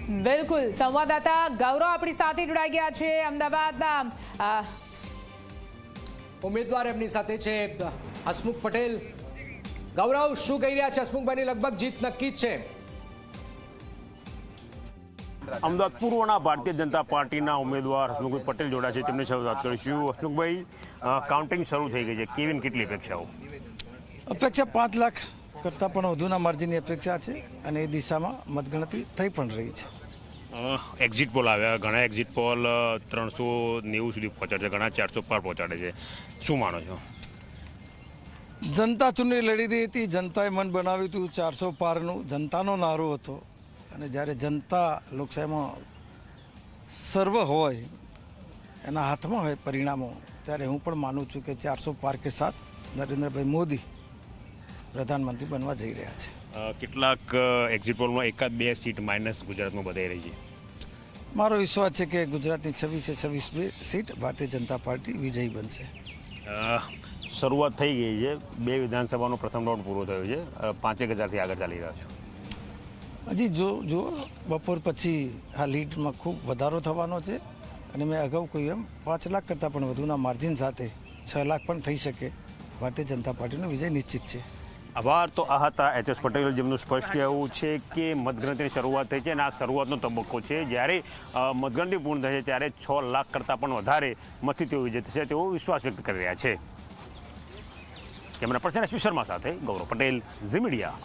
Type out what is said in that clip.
બિલકુલ સંવાદદાતા ગૌરવ આપણી સાથે જોડાઈ ગયા છે અમદાવાદના ઉમેદવાર એમની સાથે છે હસમુખ પટેલ। ગૌરવ, શું કહી રહ્યા છે? હસમુખભાઈની લગભગ જીત નક્કી જ છે। અમદાવાદ પૂર્વના ભારતીય જનતા પાર્ટીના ઉમેદવાર હસમુખભાઈ પટેલ જોડા છે, તેમની સાથે વાત કરીશું। હસમુખભાઈ, કાઉન્ટિંગ શરૂ થઈ ગઈ છે, કેવી કેટલી અપેક્ષાઓ? અપેક્ષા 5 લાખ કરતાં પણ વધુના માર્જિનની અપેક્ષા છે અને એ દિશામાં મતગણતરી થઈ પણ રહી છે। એક્ઝિટ પોલ આવ્યા, ઘણા એક્ઝિટ પોલ 390 સુધી પહોંચાડે છે, ઘણા 400 પાર પહોંચાડે છે, શું માનો છો? જનતા ચૂંટણી લડી રહી હતી, જનતાએ મન બનાવ્યું હતું 400 પારનું, જનતાનો નારો હતો। અને જ્યારે જનતા લોકશાહીમાં સર્વ હોય, એના હાથમાં હોય પરિણામો, ત્યારે હું પણ માનું છું કે 400 પાર કે સાથ નરેન્દ્રભાઈ મોદી પ્રધાનમંત્રી બનવા જઈ રહ્યા છે। કેટલાક એક્ઝિટ પોલમાં 1-2 સીટ માઇનસ ગુજરાતમાં બધાઈ રહી છે। મારો વિશ્વાસ છે કે ગુજરાતની 26 સીટ ભારતીય જનતા પાર્ટી વિજયી બનશે। શરૂઆત થઈ ગઈ છે, 2 વિધાનસભાનો પ્રથમ રાઉન્ડ પૂરો થયો છે, 5,000થી આગળ ચાલી રહ્યો છે। હજી જો બપોર પછી આ લીડમાં ખૂબ વધારો થવાનો છે અને મેં અગાઉ કહ્યું એમ 5 લાખ કરતાં પણ વધુના માર્જિન સાથે 6 લાખ પણ થઈ શકે। ભારતીય જનતા પાર્ટીનો વિજય નિશ્ચિત છે। આભાર। તો આ હતા એચ.એસ. પટેલ, જેમનું સ્પષ્ટ કહેવું છે કે મતગણતરીની શરૂઆત થઈ છે અને આ શરૂઆતનો તબક્કો છે। જ્યારે મતગણતરી પૂર્ણ થશે ત્યારે 6 લાખ કરતાં પણ વધારે મતથી તેઓ વિજય થશે તેવો વિશ્વાસ વ્યક્ત કરી રહ્યા છે। Camera person SP. શર્મા સાથે ગૌરવ પટેલ, ઝી મીડિયા।